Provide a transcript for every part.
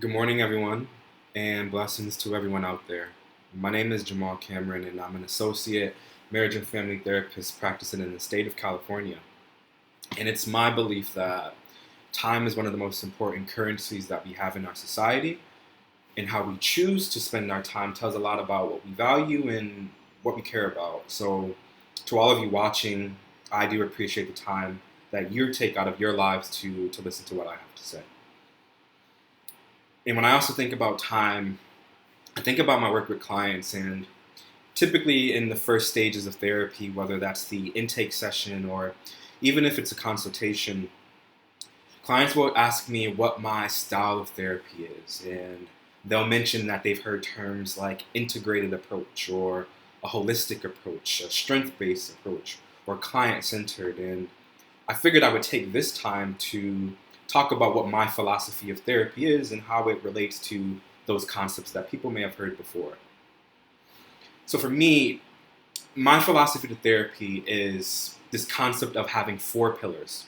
Good morning, everyone, and blessings to everyone out there. My name is Jamal Cameron, and I'm an associate marriage and family therapist practicing in the state of California. And it's my belief that time is one of the most important currencies that we have in our society, and how we choose to spend our time tells a lot about what we value and what we care about. So, to all of you watching, I do appreciate the time that you take out of your lives to listen to what I have to say. And when I also think about time, I think about my work with clients, and typically in the first stages of therapy, whether that's the intake session or even if it's a consultation, clients will ask me what my style of therapy is. And they'll mention that they've heard terms like integrated approach or a holistic approach, a strength-based approach, or client-centered. And I figured I would take this time to talk about what my philosophy of therapy is and how it relates to those concepts that people may have heard before. So for me, my philosophy of therapy is this concept of having four pillars.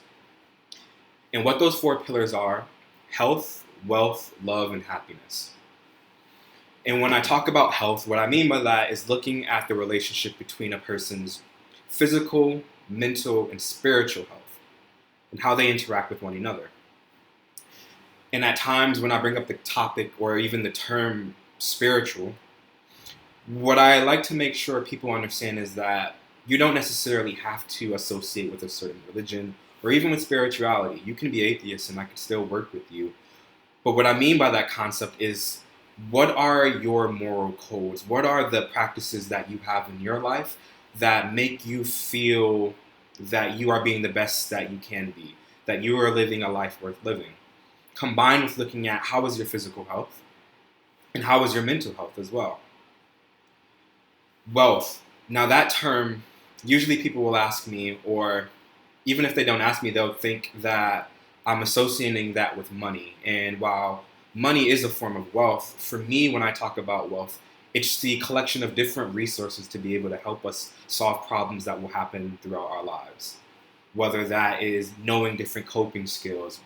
And what those four pillars are: health, wealth, love, and happiness. And when I talk about health, what I mean by that is looking at the relationship between a person's physical, mental, and spiritual health and how they interact with one another. And at times when I bring up the topic or even the term spiritual, what I like to make sure people understand is that you don't necessarily have to associate with a certain religion or even with spirituality. You can be atheist and I can still work with you. But what I mean by that concept is, what are your moral codes? What are the practices that you have in your life that make you feel that you are being the best that you can be, that you are living a life worth living? Combined with looking at how is your physical health and how is your mental health as well. Wealth. Now that term, usually people will ask me, or even if they don't ask me, they'll think that I'm associating that with money. And while money is a form of wealth, for me, when I talk about wealth, it's the collection of different resources to be able to help us solve problems that will happen throughout our lives. Whether that is knowing different coping skills.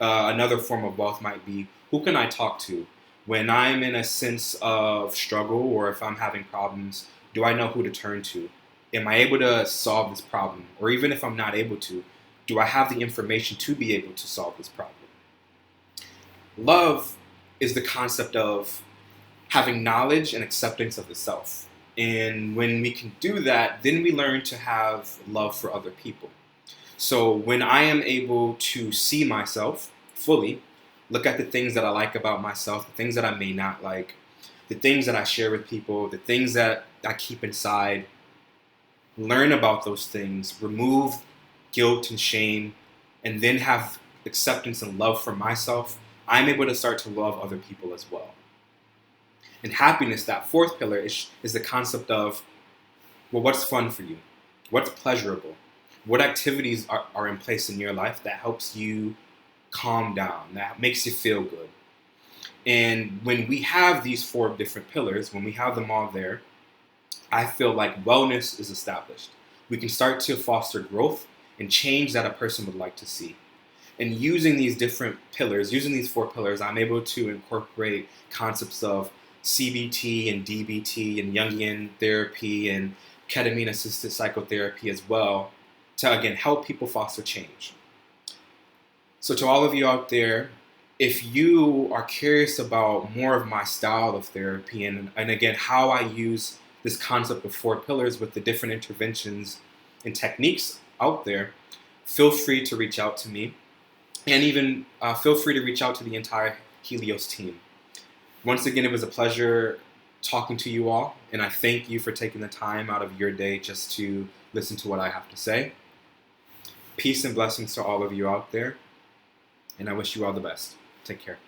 Another form of wealth might be, who can I talk to? When I'm in a sense of struggle or if I'm having problems, do I know who to turn to? Am I able to solve this problem? Or even if I'm not able to, do I have the information to be able to solve this problem? Love is the concept of having knowledge and acceptance of the self. And when we can do that, then we learn to have love for other people. So when I am able to see myself fully, look at the things that I like about myself, the things that I may not like, the things that I share with people, the things that I keep inside, learn about those things, remove guilt and shame, and then have acceptance and love for myself, I'm able to start to love other people as well. And happiness, that fourth pillar, is the concept of, well, what's fun for you? What's pleasurable? What activities are in place in your life that helps you calm down, that makes you feel good? And when we have these four different pillars, when we have them all there, I feel like wellness is established. We can start to foster growth and change that a person would like to see. And using these different pillars, using these four pillars, I'm able to incorporate concepts of CBT and DBT and Jungian therapy and ketamine-assisted psychotherapy as well, to again help people foster change. So to all of you out there, if you are curious about more of my style of therapy and again how I use this concept of four pillars with the different interventions and techniques out there, feel free to reach out to me, and even feel free to reach out to the entire Helios team. Once again, it was a pleasure talking to you all, and I thank you for taking the time out of your day just to listen to what I have to say. Peace and blessings to all of you out there, and I wish you all the best. Take care.